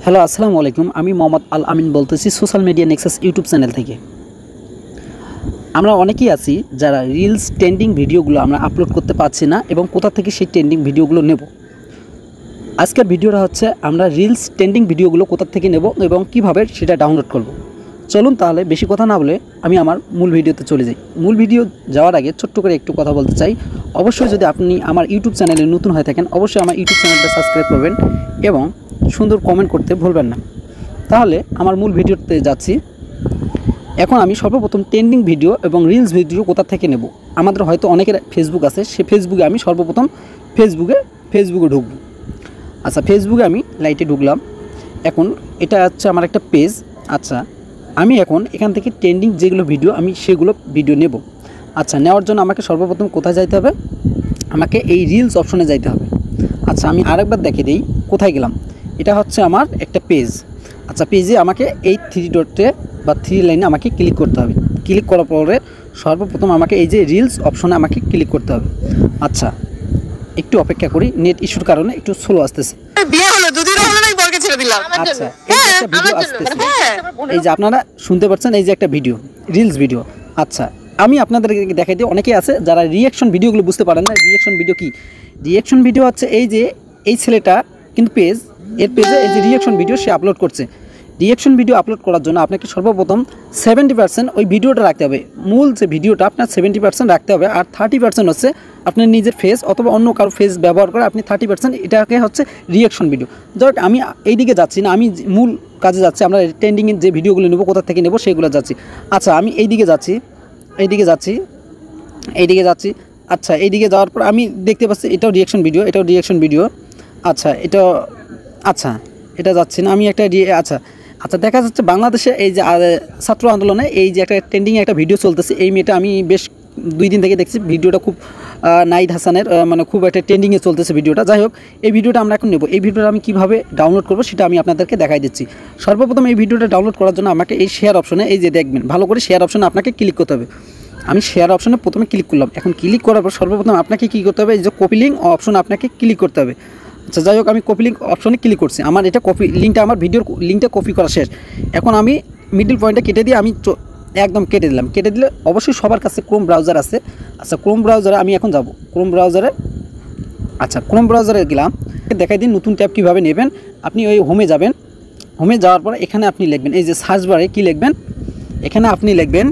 Hello আসসালামু আলাইকুম। আমি মোহাম্মদ আল আমিন বলতেছি social media Nexus YouTube channel থেকে। আমরা অনেকেই আছি যারা রিলস ট্রেন্ডিং ভিডিওগুলো আমরা আপলোড করতে পারছি না এবং কোথা থেকে সেই ট্রেন্ডিং ভিডিওগুলো নেব। আজকের ভিডিওটা হচ্ছে আমরা রিলস ট্রেন্ডিং ভিডিওগুলো কোথা থেকে নেব এবং কিভাবে সেটা ডাউনলোড করব। চলুন তাহলে বেশি কথা না বলে আমি আমার মূল ভিডিওতে চলে যাই। মূল ভিডিও যাওয়ার আগে ছোট্ট করে একটু কথা বলতে চাই। অবশ্যই যদি আপনি আমার ইউটিউব চ্যানেলে নতুন হয়ে থাকেন অবশ্যই আমার ইউটিউব চ্যানেলটা সাবস্ক্রাইব করবেন এবং সুন্দর কমেন্ট করতে ভুলবেন না। তাহলে আমার মূল ভিডিওতে যাচ্ছি। এখন আমি সর্বপ্রথম ট্রেন্ডিং ভিডিও এবং রিলস ভিডিও কোথা থেকে নেব। আমাদের হয়তো অনেকের ফেসবুক আছে, সে ফেসবুকে আমি সর্বপ্রথম ফেসবুকে ঢুকব। আচ্ছা, ফেসবুকে আমি লাইটে ঢুকলাম। এখন এটা হচ্ছে আমার একটা পেজ। আচ্ছা, আমি এখন এখান থেকে ট্রেন্ডিং যেগুলো ভিডিও আমি সেগুলো ভিডিও নেব। আচ্ছা, নেওয়ার জন্য আমাকে সর্বপ্রথম কোথায় যাইতে হবে? আমাকে এই রিলস অপশনে যাইতে হবে। আচ্ছা, আমি আরেকবার দেখে দিই কোথায় গেলাম। এটা হচ্ছে আমার একটা পেজ। আচ্ছা, পেজে আমাকে এই থ্রি ডটে বা থ্রি লাইনে আমাকে ক্লিক করতে হবে। ক্লিক করার পরে সর্বপ্রথম আমাকে এই যে রিলস অপশনে আমাকে ক্লিক করতে হবে। আচ্ছা, একটু অপেক্ষা করি, নেট ইস্যুর কারণে একটু স্লো আসতেছে। আচ্ছা, এই যে একটা ভিডিও আসতেছে, এই যে আপনারা শুনতে পাচ্ছেন, এই যে একটা ভিডিও, রিলস ভিডিও। আচ্ছা, আমি আপনাদেরকে দেখাই দিই, অনেকেই আছে যারা রিয়াকশন ভিডিওগুলো বুঝতে পারেন না। রিয়াকশন ভিডিও কি? রিয়াকশন ভিডিও হচ্ছে এই যে এই ছেলেটা কিন্তু এর পেজে এই যে রিয়াকশন ভিডিও সে আপলোড করছে। রিয়াকশন ভিডিও আপলোড করার জন্য আপনাকে সর্বপ্রথম 70% ওই ভিডিওটা রাখতে হবে। মূল যে ভিডিওটা আপনার 70% রাখতে হবে, আর 30% হচ্ছে আপনার নিজের ফেস অথবা অন্য কারো ফেস ব্যবহার করে আপনি 30% এটাকে হচ্ছে রিয়াকশন ভিডিও। যাই হোক, আমি এই দিকে যাচ্ছি না, আমি মূল কাজে যাচ্ছি। আমরা ট্রেন্ডিংয়ের যে ভিডিওগুলো নেব কোথা থেকে নেব সেগুলো যাচ্ছি। আচ্ছা, আমি এই দিকে যাচ্ছি। আচ্ছা, এই দিকে যাওয়ার পর আমি দেখতে পাচ্ছি এটাও রিয়াকশন ভিডিও। আচ্ছা, এটা যাচ্ছি না, আমি একটা আচ্ছা দেখা যাচ্ছে বাংলাদেশে এই যে ছাত্র আন্দোলনে এই যে একটা ট্রেন্ডিংয়ে একটা ভিডিও চলতেছে। এই মেয়েটা আমি বেশ 2 দিন থেকে দেখছি, ভিডিওটা খুব নাইদ হাসানের মানে খুব একটা ট্রেন্ডিংয়ে চলতেছে ভিডিওটা। যাই হোক, এই ভিডিওটা আমরা এখন নেব। এই ভিডিওটা আমি কীভাবে ডাউনলোড করব সেটা আমি আপনাদেরকে দেখাই দিচ্ছি। সর্বপ্রথম এই ভিডিওটা ডাউনলোড করার জন্য আমাকে এই শেয়ার অপশনে, এই যে দেখবেন ভালো করে, শেয়ার অপশনে আপনাকে ক্লিক করতে হবে। আমি শেয়ার অপশনে প্রথমে ক্লিক করলাম। এখন ক্লিক করার পর সর্বপ্রথম আপনাকে কী করতে হবে? এই যে কপি লিঙ্ক অপশনে আপনাকে ক্লিক করতে হবে। আচ্ছা, যাই হোক, আমি কপি লিঙ্ক অপশনে ক্লিক করছি। আমার এটা কপি লিঙ্কটা, আমার ভিডিওর লিঙ্কটা কপি করা শেষ। এখন আমি মিডল পয়েন্টটা কেটে দিয়ে আমি একদম কেটে দিলাম। কেটে দিলে অবশ্যই সবার কাছে ক্রোম ব্রাউজার আছে। আচ্ছা, ক্রোম ব্রাউজারে আমি এখন যাব। ক্রোম ব্রাউজারে গেলাম। দেখাই দিন নতুন ট্যাব কীভাবে নেবেন। আপনি ওই হোমে যাবেন। হোমে যাওয়ার পরে এখানে আপনি লিখবেন, এই যে সার্চ বারে কী লিখবেন, এখানে আপনি লিখবেন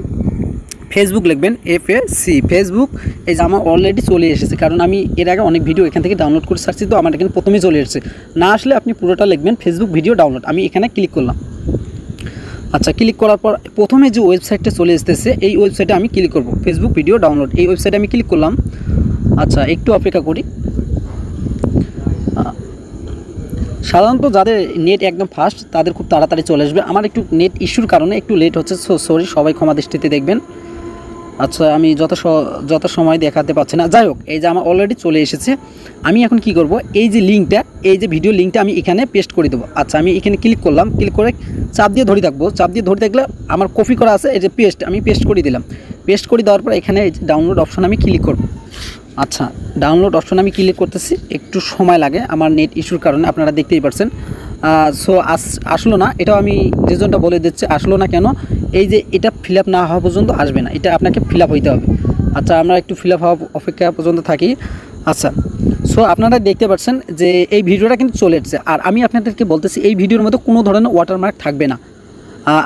ফেসবুক, লিখবেন FAC ফেসবুক। এই যে আমার অলরেডি চলে এসেছে, কারণ আমি এর আগে অনেক ভিডিও এখান থেকে ডাউনলোড করে সারছি, তো আমার এখানে প্রথমেই চলে এসেছে। না আসলে আপনি পুরোটা লিখবেন ফেসবুক ভিডিও ডাউনলোড। আমি এখানে ক্লিক করলাম। আচ্ছা, ক্লিক করার পর প্রথমে যে ওয়েবসাইটটা চলে এসেছে এই ওয়েবসাইটে আমি ক্লিক করব, ফেসবুক ভিডিও ডাউনলোড। এই ওয়েবসাইটে আমি ক্লিক করলাম। আচ্ছা, একটু অপেক্ষা করি। সাধারণত যাদের নেট একদম ফাস্ট তাদের খুব তাড়াতাড়ি চলে আসবে। আমার একটু নেট ইস্যুর কারণে একটু লেট হচ্ছে, সরি, সবাই ক্ষমা দৃষ্টিতে দেখবেন। আচ্ছা, আমি যত সময় দেখাতে পারছি না। যাই হোক, এই যে আমার অলরেডি চলে এসেছে। আমি এখন কি করব? এই যে লিঙ্কটা, এই যে ভিডিও লিঙ্কটা আমি এখানে পেস্ট করে দেবো। আচ্ছা, আমি এখানে ক্লিক করলাম। ক্লিক করে চাপ দিয়ে ধরে থাকবো। চাপ দিয়ে ধরে থাকলে আমার কপি করা আছে, এই যে আমি পেস্ট করে দিলাম। পেস্ট করে দেওয়ার পর এখানে এই যে ডাউনলোড অপশন আমি ক্লিক করব। আচ্ছা, ডাউনলোড অপশন আমি ক্লিক করতেছি। একটু সময় লাগে আমার নেট ইস্যুর কারণে, আপনারা দেখতেই পাচ্ছেন। সো আসলো না, এটাও আমি রিজনটা বলে দিচ্ছি। আসলো না কেন? এই যে এটা ফিল আপ না হওয়া পর্যন্ত আসবে না, এটা আপনাকে ফিল আপ হইতে হবে। আচ্ছা, আমরা একটু ফিল আপ হওয়া অপেক্ষা পর্যন্ত থাকি। আচ্ছা, সো আপনারা দেখতে পাচ্ছেন যে এই ভিডিওটা কিন্তু চলে এসেছে। আর আমি আপনাদেরকে বলতেছি এই ভিডিওর মধ্যে কোনো ধরনের ওয়াটারমার্ক থাকবে না।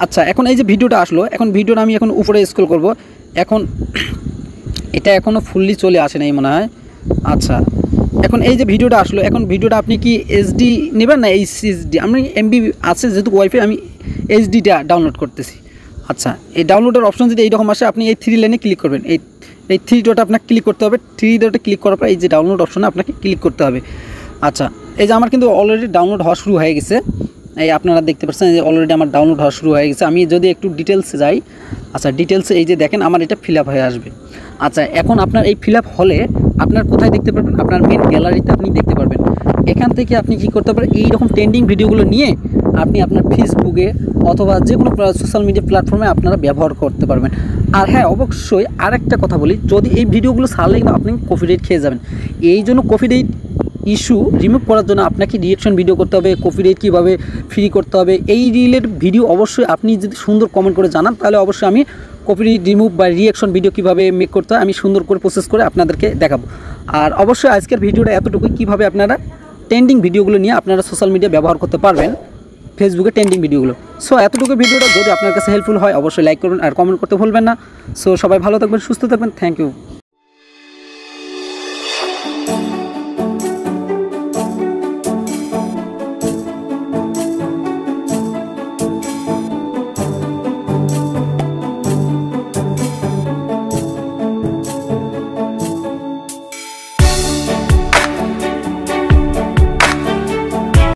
আচ্ছা, এখন এই যে ভিডিওটা আসলো, এখন ভিডিওটা আমি এখন উপরে স্ক্রল করব। এখন এটা এখনও ফুললি চলে আসে নাই মনে হয়। আচ্ছা, এখন এই যে ভিডিওটা আসলো, এখন ভিডিওটা আপনি কি HD নেবেন না HSD? আমি MB আছে যেহেতু ওয়াইফাই, আমি HDটা ডাউনলোড করতেছি। আচ্ছা, এই ডাউনলোডের অপশন যদি এইরকম আসে, আপনি এই থ্রি লাইনে ক্লিক করবেন। এই থ্রি ডটে আপনাকে ক্লিক করতে হবে। থ্রি ডটে ক্লিক করার পর এই যে ডাউনলোড অপশনে আপনাকে ক্লিক করতে হবে। আচ্ছা, এই যে আমার কিন্তু অলরেডি ডাউনলোড হওয়া শুরু হয়ে গেছে। এই আপনারা দেখতে পাচ্ছেন যে অলরেডি আমার ডাউনলোড হওয়া শুরু হয়ে গেছে। আমি যদি একটু ডিটেলসে যাই, আচ্ছা, ডিটেলসে এই যে দেখেন আমার এটা ফিল আপ হয়ে আসবে। আচ্ছা, এখন আপনার এই ফিল আপ হলে আপনার কোথায় দেখতে পারবেন? আপনার মেন গ্যালারিতে আপনি দেখতে পারবেন। এখান থেকে আপনি কি করতে পারেন? এইরকম ট্রেন্ডিং ভিডিওগুলো নিয়ে আপনি আপনার ফেসবুকে অথবা যে কোনো সোশ্যাল মিডিয়া প্ল্যাটফর্মে আপনারা ব্যবহার করতে পারবেন। আর হ্যাঁ, অবশ্যই আরেকটা কথা বলি, যদি এই ভিডিওগুলো ছাড়লে কিন্তু আপনি কপিরাইট খেয়ে যাবেন। এই জন্য কপিরাইট ইস্যু রিমুভ করার জন্য আপনাকে রিঅ্যাকশন ভিডিও করতে হবে, কপিরাইট কীভাবে ফ্রি করতে হবে, এই রিলেটেড ভিডিও অবশ্যই আপনি যদি সুন্দর কমেন্ট করে জানান তাহলে অবশ্যই আমি কপিরাইট রিমুভ বা রিঅ্যাকশন ভিডিও কীভাবে মেক করতে হয় আমি সুন্দর করে প্রসেস করে আপনাদেরকে দেখাবো। আর অবশ্যই আজকের ভিডিওটা এতটুকুই, কীভাবে আপনারা ট্রেন্ডিং ভিডিওগুলো নিয়ে আপনারা সোশ্যাল মিডিয়া ব্যবহার করতে পারবেন, ফেসবুকে ট্রেন্ডিং ভিডিওগুলো। সো এতটুকু ভিডিওটা যদি আপনার কাছে হেল্পফুল হয় অবশ্যই লাইক করুন আর কমেন্ট করতে ভুলবেন না। সো সবাই ভালো থাকবেন, সুস্থ থাকবেন, থ্যাংক ইউ।